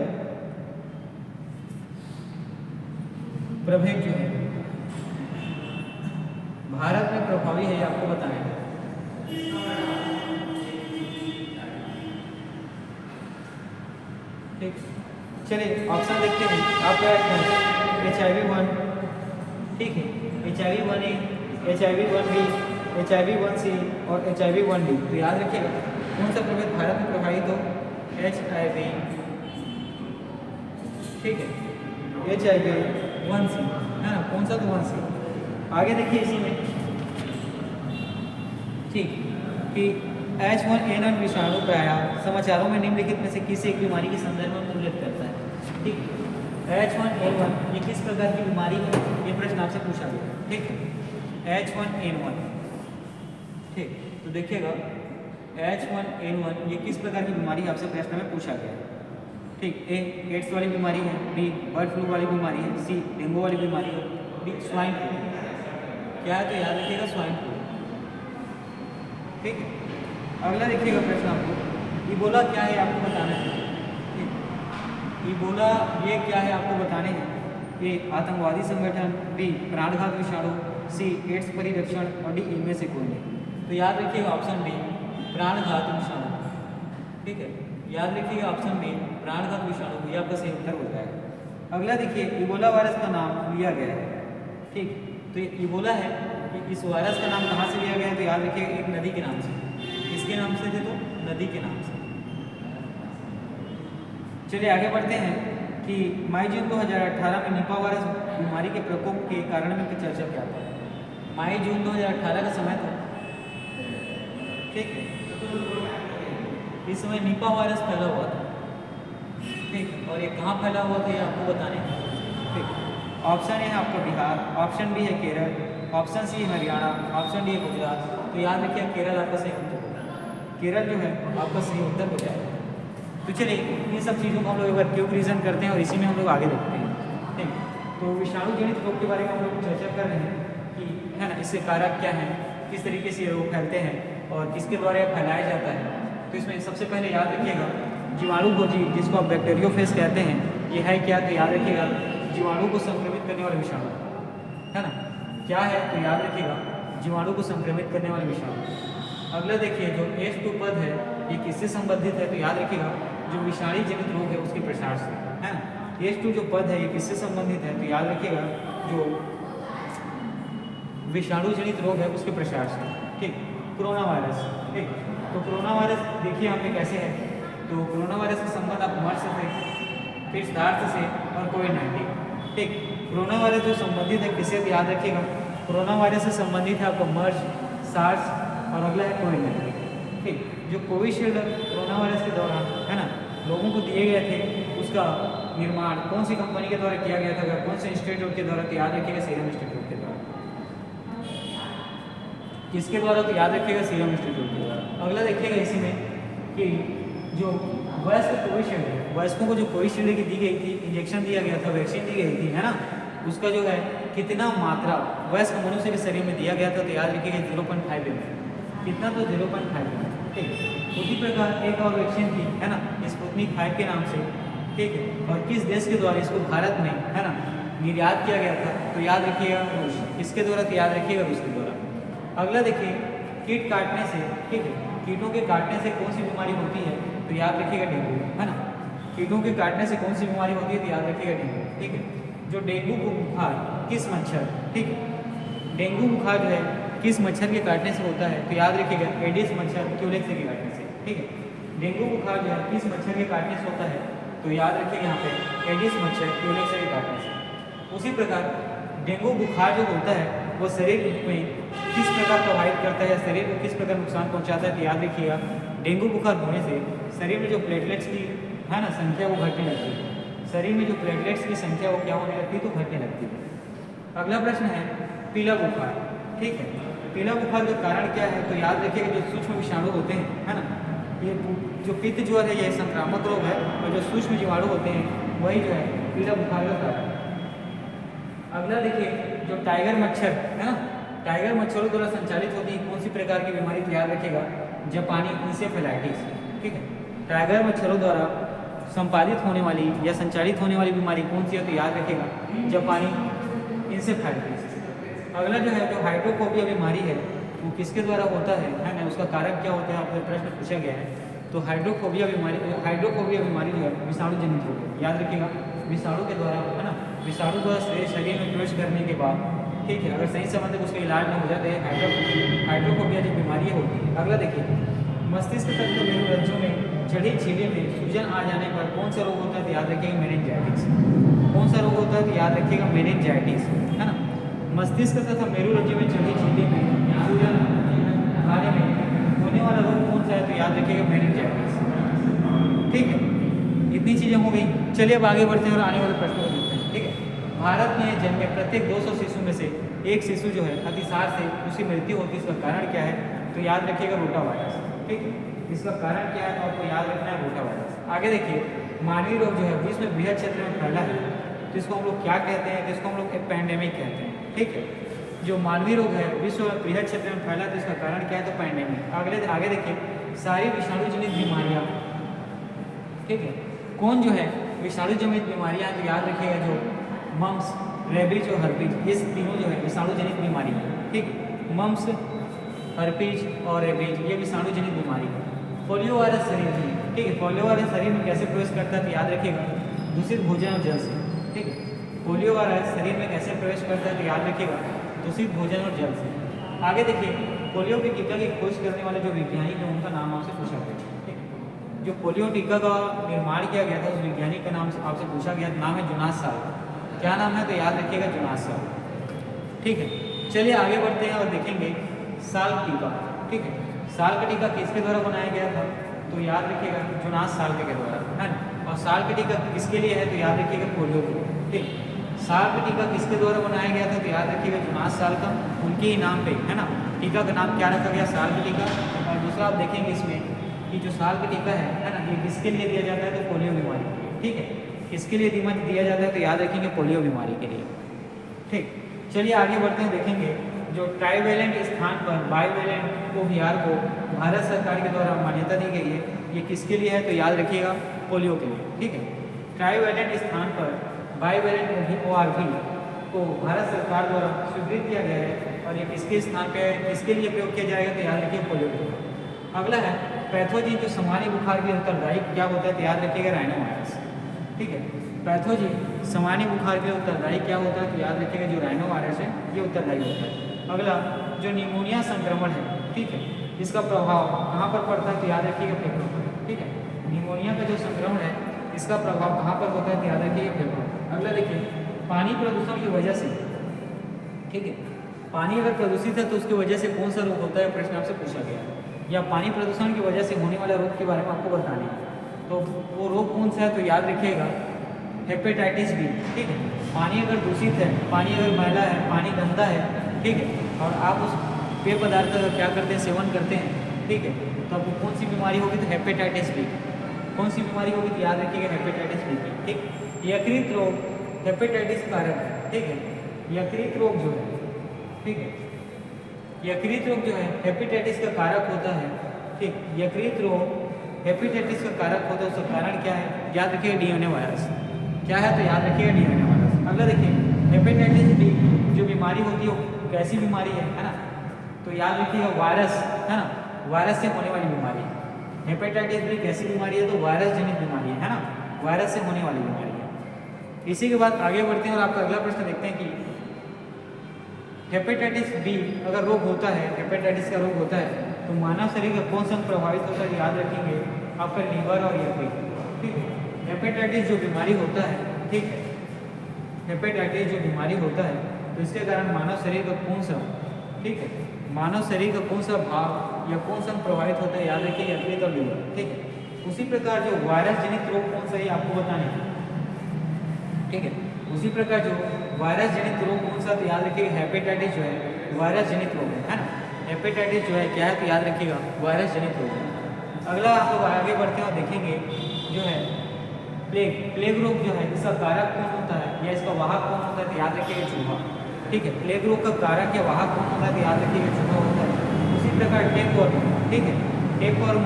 प्रभेद जो है भारत में प्रभावी है आपको बताना है। ठीक, चलिए ऑप्शन देखते हैं। आपका HIV-1, ठीक है, HIV-1A, HIV-1B, HIV-1C और HIV-1D। तो याद रखिएगा कौन सा प्रभेद भारत में प्रभावित हो, HIV, ठीक है, HIV-1C है ना, कौन सा तो 1C। आगे देखिए इसी में, ठीक, कि H1N1 विषाणु प्रायः समाचारों में निम्नलिखित में से किसी एक बीमारी के संदर्भ में उल्लेख करता है, ठीक है। H1N1 ये किस प्रकार की बीमारी है, ये प्रश्न आपसे पूछा गया, ठीक है। H1N1, ठीक, तो देखिएगा H1N1 ये किस प्रकार की बीमारी आपसे प्रश्न में पूछा गया है, ठीक। ए एड्स वाली बीमारी है, बी बर्ड फ्लू वाली बीमारी है, सी डेंगू वाली बीमारी है, डी स्वाइन फ्लू। क्या है तो याद रखिएगा स्वाइन फ्लू, ठीक है। अगला देखिएगा प्रश्न आपको, इबोला क्या है आपको बताना है, ठीक। इबोला ये क्या है आपको बताने हैं। ए आतंकवादी संगठन, बी प्राणघात विषाणु, सी एड्स परिरक्षण और डी इनमें से कोई नहीं। तो याद रखिएगा ऑप्शन बी प्राणघात विषाणु, ठीक है। याद रखिएगा ऑप्शन बी प्राणघात विषाणु, ये आपका सही उत्तर हो जाएगा। अगला देखिए इबोला वायरस का नाम लिया गया है, ठीक। तो ये इबोला है, इस वायरस का नाम कहाँ से लिया गया है, तो याद रखिएगा एक नदी के नाम से। किसके नाम से थे, तो नदी के नाम से। चलिए आगे बढ़ते हैं कि मई जून 2018 में निपा वायरस बीमारी के प्रकोप के कारण में चर्चा क्या था। मई जून 2018 का समय था, ठीक है। इस समय निपा वायरस फैला हुआ था, ठीक, और ये कहाँ फैला हुआ था ये आपको बताने हैं, ठीक। ऑप्शन ए है आपका बिहार, ऑप्शन बी है Kerala, option C Haryana, option D है गुजरात। तो याद रखिए केरल आपका सही उत्तर होगा, केरल जो है आपका सही उत्तर हो जाएगा। तो चलिए इन सब चीज़ों को हम लोग एक बार क्यों रीजन करते हैं और इसी में हम लोग आगे देखते हैं, ठीक। तो विषाणु जनित रोग के बारे में हम लोग चर्चा कर रहे हैं कि है ना, इससे कारक क्या है, किस तरीके से रोग फैलते हैं और किसके द्वारा फैलाया जाता है। तो इसमें सबसे पहले याद रखिएगा जीवाणु भोजी, जिसको आप बैक्टीरियोफेज कहते हैं, ये है क्या, तो याद रखिएगा जीवाणु को संक्रमित करने वाले विषाणु, है ना। क्या है तो याद रखिएगा जीवाणु को संक्रमित करने वाले विषाणु। अगला देखिए जो H2 पद है ये किससे संबंधित है, तो याद रखिएगा जो विषाणी जनित रोग है उसके प्रसार से, है ना। H2 जो पद है ये किससे संबंधित है, तो याद रखिएगा जो विषाणु जनित रोग है उसके प्रसार से, ठीक। कोरोना वायरस, ठीक। तो कोरोना वायरस देखिए हमने कैसे है, तो कोरोना वायरस का संबंध आप मर्स से, फिर सार्स से और कोविड-19, ठीक। कोरोना वायरस जो संबंधित है किससे, तो याद रखिएगा कोरोना वायरस से संबंधित है आपका मर्स, सार्स और अगला है कोविड-19, ठीक। जो कोविशील्ड कोरोना वायरस के दौरान, है ना, लोगों को दिए गए थे उसका निर्माण कौन सी कंपनी के द्वारा किया गया था, कौन से इंस्टीट्यूट के द्वारा, तो याद रखिएगा सीरम इंस्टीट्यूट के द्वारा। किसके द्वारा, तो याद रखिएगा सीरम इंस्टीट्यूट के द्वारा। अगला देखिएगा इसी में कि जो वयस्क कोविशील्ड है, वयस्कों को जो कोविशील्ड की दी गई थी, इंजेक्शन दिया गया था, वैक्सीन दी गई थी, है ना, उसका जो है कितना मात्रा वयस्क मनुष्य के शरीर में दिया गया था, तो याद रखिएगा 0.5 ml। कितना, तो 0.5 ml, ठीक। उसी प्रकार एक और वैक्सीन थी, है ना, स्पुतनिक 5 के नाम से, ठीक है। और किस देश के द्वारा इसको भारत में, है ना, निर्यात किया गया था, तो याद रखिएगा रूस। किसके द्वारा, तो याद रखिएगा रूस के द्वारा। अगला देखिए कीट काटने से, ठीक है, कीटों के काटने से कौन सी बीमारी होती है, तो याद रखिएगा डेंगू, है ना। कीटों के काटने से कौन सी बीमारी होती है, तो याद रखिएगा डेंगू, ठीक है। जो डेंगू बुखार किस मच्छर, ठीक है, डेंगू बुखार जो है किस मच्छर के काटने से होता है, तो याद रखिएगा एडिस मच्छर क्यूलेक्स के काटने से, ठीक है। डेंगू बुखार जो है किस मच्छर के काटने से होता है, तो याद रखिएगा यहाँ पे एडिस मच्छर क्यूलेक्स के काटने से। उसी प्रकार डेंगू बुखार जो होता है वो शरीर में किस प्रकार प्रभावित करता है, शरीर को किस प्रकार नुकसान पहुँचाता है, तो याद रखिएगा डेंगू बुखार होने से शरीर में जो प्लेटलेट्स की, है ना, संख्या वो घटने लगती है। शरीर में जो प्लेटलेट्स की संख्या वो क्या होने लगती है, तो घटने लगती है। अगला प्रश्न है पीला बुखार, ठीक है। पीला बुखार का कारण क्या है, तो याद रखिएगा जो सूक्ष्म विषाणु होते हैं, है ना, ये जो पित्त ज्वर है ये संक्रामक रोग है और जो सूक्ष्म जीवाणु होते हैं वही जो है पीला बुखार का कारण। अगला देखिए, जो टाइगर मच्छर है ना, टाइगर मच्छरों द्वारा संचालित होती है कौन सी प्रकार की बीमारी, तो याद रखिएगा जापानी इंसेफेलाइटिस। ठीक है, टाइगर मच्छरों द्वारा संपादित होने वाली या संचालित होने वाली बीमारी कौन सी है, तो याद रखिएगा जापानी इंसेफेलाइटिस। अगला जो है, जो हाइड्रोफोबिया बीमारी है वो किसके द्वारा होता है ना, उसका कारक क्या होता है, आपको प्रश्न पूछा गया है। तो हाइड्रोफोबिया बीमारी जो है विषाणु जनित होती है, याद रखिएगा विषाणु के द्वारा है ना, विषाणु द्वारा शरीर में प्रवेश करने के बाद, ठीक है, अगर सही समय तक उसका इलाज नहीं हो जाता है हाइड्रोफोबिया जो बीमारी होती है। अगला देखिए, मस्तिष्क तक के मेरुरज्जु में जड़ी झिल्ली में सूजन आ जाने पर कौन सा रोग होता है, तो याद रखिएगा मेनिंजाइटिस। कौन सा रोग होता है, तो याद रखिएगा मेनिंजाइटिस, है ना। मस्तिष्क तथा मेरुरज्जु में जड़ी झिल्ली में सूजन आने में होने वाला रोग कौन सा है, तो याद रखिएगा मेनिंजाइटिस। ठीक है, इतनी चीज़ें हो गई। चलिए अब आगे बढ़ते हैं और आने वाले प्रश्नों को देखते हैं। ठीक है, भारत में जन्मे प्रत्येक 200 शिशु में से एक शिशु जो है अतिसार से उसकी मृत्यु होती है, इसका कारण क्या है, तो याद रखिएगा रोटा वायरस। ठीक है, इसका कारण क्या है, तो आपको याद रखना है रोटा वायरस। आगे देखिए, मानवीय रोग जो है विश्व में बृहद क्षेत्र में फैला है, तो इसको हम लोग क्या कहते हैं, तो इसको हम लोग एक पैंडेमिक कहते हैं। ठीक है, जो मानवीय रोग है विश्व में बृहद क्षेत्र में फैला, तो इसका कारण क्या है, तो पैंडेमिक। आगे देखिए, सारी विषाणु जनित बीमारियाँ, ठीक है, कौन जो है विषाणु जनित बीमारियाँ, तो याद रखिएगा जो मम्स, रेबीज और हर्पीज, ये तीनों जो है विषाणु जनित बीमारी है। ठीक है, मम्स, हर्पीज और रेबीज ये विषाणु जनित बीमारी है। पोलियो वायरस शरीर में, ठीक है, पोलियो वायरस शरीर में कैसे प्रवेश करता है, तो याद रखिएगा दूषित भोजन और जल से। ठीक है, पोलियो वायरस शरीर में कैसे प्रवेश करता है, तो याद रखिएगा दूषित भोजन और जल से। आगे देखिए, पोलियो के टीका की खोज करने वाले जो वैज्ञानिक हैं उनका नाम आपसे पूछा गया। ठीक है, जो पोलियो टीका का निर्माण किया गया था उस वैज्ञानिक का नाम आपसे पूछा गया, नाम है जोनास साल्क। क्या नाम है, तो याद रखिएगा जोनास साल्क। ठीक है, चलिए आगे बढ़ते हैं और देखेंगे साल्क टीका। ठीक है, साल्क टीका किसके द्वारा बनाया गया था, तो याद रखिएगा जोनास साल्क के द्वारा, है ना। और साल्क टीका किसके लिए है, तो याद रखिएगा पोलियो के लिए। ठीक, साल्क टीका किसके द्वारा बनाया गया था, तो याद रखिएगा जोनास साल्क, उनके ही नाम पे, है ना। टीका का नाम क्या रखा गया, साल्क टीका। और दूसरा आप देखेंगे इसमें कि जो साल्क टीका है ना, ये किसके लिए दिया जाता है, तो पोलियो बीमारी। ठीक है, किसके लिए दिया जाता है, तो याद रखेंगे पोलियो बीमारी के लिए। ठीक, चलिए आगे बढ़ते हैं, देखेंगे जो ट्राइवेलेंट स्थान पर बाइवेलेंट कोवियार को भारत सरकार के द्वारा मान्यता दी गई है, ये किसके लिए है, तो याद रखिएगा पोलियो के लिए। ठीक है, ट्राइवेलेंट स्थान पर बाइवेलेंट ORV को भारत सरकार द्वारा स्वीकृत किया गया है, और ये किसके स्थान पे है, किसके लिए प्रयोग किया जाएगा, तो याद रखिए पोलियो के लिए। अगला है पैथोजिन जो सामान्य बुखार के उत्तरदायी क्या होता है, तो याद रखिएगा राइनो वायरस। ठीक है, पैथोजिन सामान्य बुखार के उत्तरदायी क्या होता है, तो याद रखिएगा जो राइनो वायरस है ये उत्तरदायी होता है। अगला जो निमोनिया संक्रमण है, ठीक है, इसका प्रभाव कहाँ पर पड़ता है, तो याद रखिएगा फेफड़ों पर। ठीक है, निमोनिया का जो संक्रमण है इसका प्रभाव कहाँ पर होता है, तो याद रखिएगा फेफड़ों पर। अगला देखिए, पानी प्रदूषण की वजह से, ठीक है, पानी अगर प्रदूषित है तो उसकी वजह से कौन सा रोग होता है, प्रश्न आपसे पूछा गया है, या पानी प्रदूषण की वजह से होने वाले रोग के बारे में आपको बताना है। तो वो रोग कौन सा है, तो याद रखिएगा हेपेटाइटिस बी। ठीक है, पानी अगर दूषित है, पानी अगर मैला है, पानी गंदा है, ठीक है, और आप उस पेय पदार्थ का क्या करते हैं, सेवन करते हैं, ठीक है, तो आपको कौन सी बीमारी होगी, तो हेपेटाइटिस बी। कौन सी बीमारी होगी, तो याद रखिएगा हेपेटाइटिस बी की। ठीक, यकृत रोग हेपेटाइटिस कारक है। ठीक है, यकृत रोग जो है, ठीक है, यकृत रोग जो है हेपेटाइटिस का कारक होता है। ठीक, यकृत रोग हेपेटाइटिस का कारक होता है, उसका कारण क्या है, याद रखिएगा डीएनए वायरस। क्या है, तो याद रखिएगा डीएनए वायरस। अगला देखिए, हेपेटाइटिस बी जो बीमारी होती है वो कैसी बीमारी है ना, तो याद रखिएगा वायरस, है ना, वायरस से होने वाली बीमारी है। हेपेटाइटिस बी कैसी बीमारी है, तो वायरस जनित बीमारी है ना, वायरस से होने वाली बीमारी है। इसी के बाद आगे बढ़ते हैं और आपका अगला प्रश्न देखते हैं कि हेपेटाइटिस बी अगर रोग होता है, हेपेटाइटिस का रोग होता है, तो मानव शरीर का कौन सा अंग प्रभावित होता है, याद रखेंगे आपका लीवर और यकृत। ठीक है, हेपेटाइटिस जो बीमारी होता है, ठीक है, हेपेटाइटिस जो बीमारी होता है तो इसके कारण मानव शरीर का कौन सा, ठीक है, मानव शरीर का कौन सा भाग या कौन सा अंग प्रभावित होता है, याद रखिए यकृत और लीवर। ठीक है, उसी प्रकार जो वायरस जनित रोग कौन सा है आपको बताने हैं। ठीक है, उसी प्रकार जो वायरस जनित रोग कौन सा, तो याद रखिएगा हेपेटाइटिस जो है वायरस जनित रोग है ना। हेपेटाइटिस जो है क्या है, तो याद रखिएगा वायरस जनित रोग है। अगला आप लोग आगे बढ़ते हैं और देखेंगे जो है प्लेग रोग जो है इसका कारक कौन होता है या इसका वाहक कौन होता है, तो याद रखिएगा चूहा। ठीक है, प्लेग रोग का कारक या वाहक कौन होता है, तो याद रखिएगा चूहा होता है। उसी प्रकार टेपवर्म, ठीक है, टेपवर्म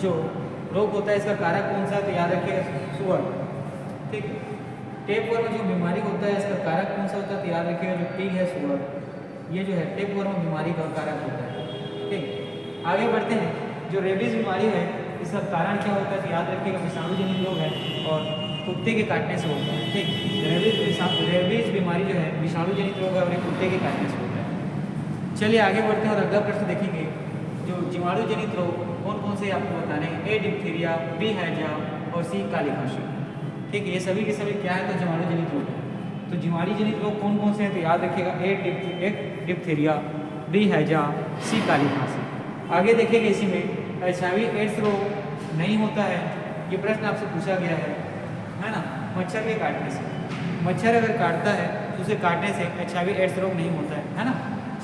जो रोग होता है इसका कारक कौन सा है, तो याद रखिएगा सुअर। ठीक है, टेपवर्म जो बीमारी होता है इसका कारक कौन सा होता है, तो याद रखिएगा जो पिग है, सुअर, ये जो है टेपवर्म बीमारी का कारक होता है। ठीक, आगे बढ़ते हैं। जो रेबीज बीमारी है इसका कारण क्या होता है, तो याद रखिएगा विषाणु जनित रोग है और कुत्ते के काटने से होता है। ठीक, रेबीज बीमारी जो है विषाणु जनित रोग है और कुत्ते के काटने से होता है। चलिए आगे बढ़ते हैं और अगला प्रश्न देखेंगे। जो जीवाणु जनित रोग कौन कौन से आपको बताने हैं, ए डिप्थीरिया, बी हैजा और सी काली खांसी। ठीक है, ये सभी के सभी क्या है, तो जीवाणु जनित रोग है। तो जीवाणु जनित रोग कौन कौन से हैं, तो याद रखिएगा ए डिप्थीरिया, बी हैजा, सी काली खांसी। आगे देखेंगे इसी में HIV एड्स रोग नहीं होता है, ये प्रश्न आपसे पूछा गया है ना, मच्छर के काटने से। मच्छर अगर काटता है तो उसे काटने से HIV एड्स रोग नहीं होता है ना।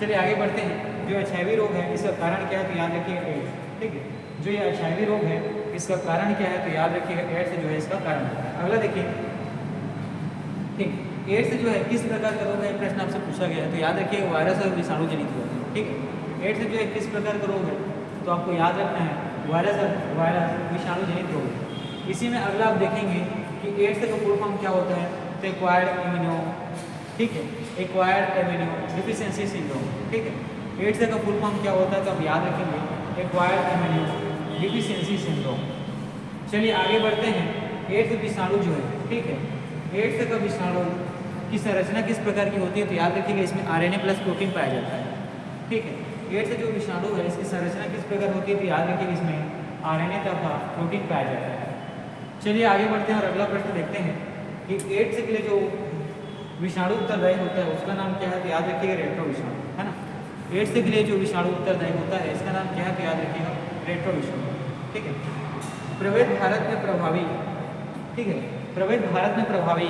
चलिए आगे बढ़ते हैं। जो HIV रोग है इसका कारण क्या है, तो याद रखिएगा एड्स। ठीक है, जो ये HIV रोग है इसका कारण क्या है, तो याद रखिएगा एड्स जो है इसका कारण होता है। अगला देखिए, ठीक, एड्स जो है किस प्रकार का रोग है, प्रश्न आपसे पूछा गया है, तो याद रखिएगा वायरस और विषाणु जनित रोग है। ठीक है, एड्स जो है किस प्रकार का रोग है, तो आपको याद रखना है वायरस विषाणु जनित रोग है। इसी में अगला आप देखेंगे कि एड्स का फुल फॉर्म क्या होता है, तो एक्वायर्ड इम्यूनो, ठीक है, एक्वायर्ड इम्यूनो डिफिशिएंसी सिंड्रोम। ठीक है, एड्स का फुल फॉर्म क्या होता है, तो आप याद रखेंगे एक्वायर्ड इम्यूनो डिफिशिएंसी सिंड्रोम। चलिए आगे बढ़ते हैं। एड्स विषाणु जो है, ठीक है, एड्स का विषाणु की संरचना किस प्रकार की होती है, तो याद रखिएगा इसमें RNA प्लस प्रोटीन पाया जाता है। ठीक है, एड्स जो विषाणु है इसकी संरचना किस प्रकार होती है, तो याद रखिएगा इसमें RNA तथा प्रोटीन पाया जाता है। चलिए आगे बढ़ते हैं और अगला प्रश्न देखते हैं कि एड्स के लिए जो विषाणु उत्तरदायी होता है उसका नाम क्या है, तो याद रखिएगा रेट्रो विषाणु, है ना। एड्स के लिए जो विषाणु उत्तरदायी होता है इसका नाम क्या है, तो याद रखिएगा रेट्रो विषाणु। ठीक है, प्रवेश भारत में प्रभावी, ठीक है, प्रवेश भारत में प्रभावी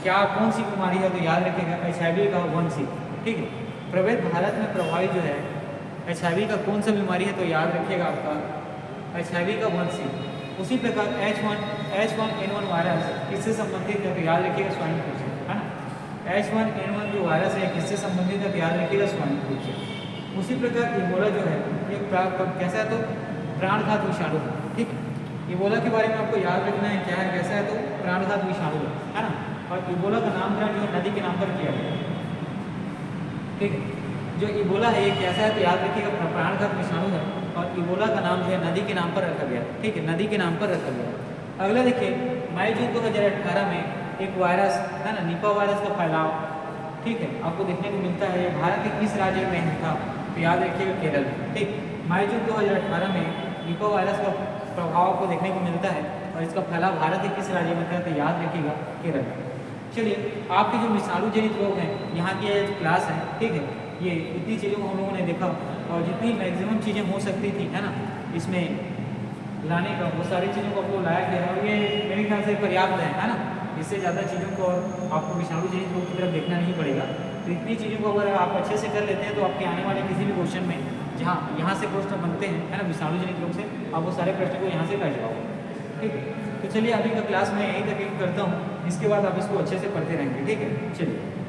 क्या कौन सी बीमारी है, तो याद रखिएगा HIV का वंशी। ठीक है, प्रवेश भारत में प्रभावी जो है HIV का कौन सा बीमारी है, तो याद रखिएगा आपका HIV का वंशी। उसी प्रकार H1N1 वायरस किससे संबंधित है, तो याद रखिएगा स्वाइन फ्लू से, है ना। H1N1 जो वायरस है किससे संबंधित है, तो याद रखिएगा स्वाइन फ्लू से। उसी प्रकार इबोला जो है ये कैसा है, तो प्राणघात विषाणु है। ठीक है, इबोला के बारे में आपको याद रखना है क्या है, कैसा है, तो प्राणघात विषाणु है ना। और इबोला का नामकरण जो नदी के नाम पर किया गया। ठीक है, जो इबोला है ये कैसा है, तो याद रखिएगा प्राणघात विषाणु है और इबोला का नाम जो है नदी के नाम पर रखा गया। ठीक है, नदी के नाम पर रखा गया। अगला देखिए, मई जून 2018 में एक वायरस है ना, निपा वायरस का फैलाव, ठीक है, आपको देखने को मिलता है। भारत के किस राज्य में था, तो याद रखिएगा केरल में। ठीक, मई जून 2018 में निपा वायरस का प्रभाव आपको देखने को मिलता है और इसका फैलाव भारत के किस राज्य में था, तो याद रखिएगा केरल। चलिए, आपके जो विषाणु जनित रोग हैं यहाँ की जो क्लास है, ठीक है, ये इतनी चीज़ों को हम लोगों ने देखा और जितनी मैक्सिमम चीज़ें हो सकती थी, है ना, इसमें लाने का वो सारी चीज़ों को आपको लाया गया और ये मेरे ख्याल से पर्याप्त है ना। इससे ज़्यादा चीज़ों को और आपको विषाणु जनित रोग की तरफ देखना नहीं पड़ेगा। तो इतनी चीज़ों को अगर आप अच्छे से कर लेते हैं तो आपके आने वाले किसी भी क्वेश्चन में जहाँ यहाँ से प्रश्न बनते हैं, है ना, विषाणु जनित रोग से, आप वो सारे प्रश्न को यहाँ से कर जाओगे। ठीक है, तो चलिए अभी का क्लास मैं यहीं तक करता हूँ, इसके बाद आप इसको अच्छे से पढ़ते रहेंगे। ठीक है, चलिए।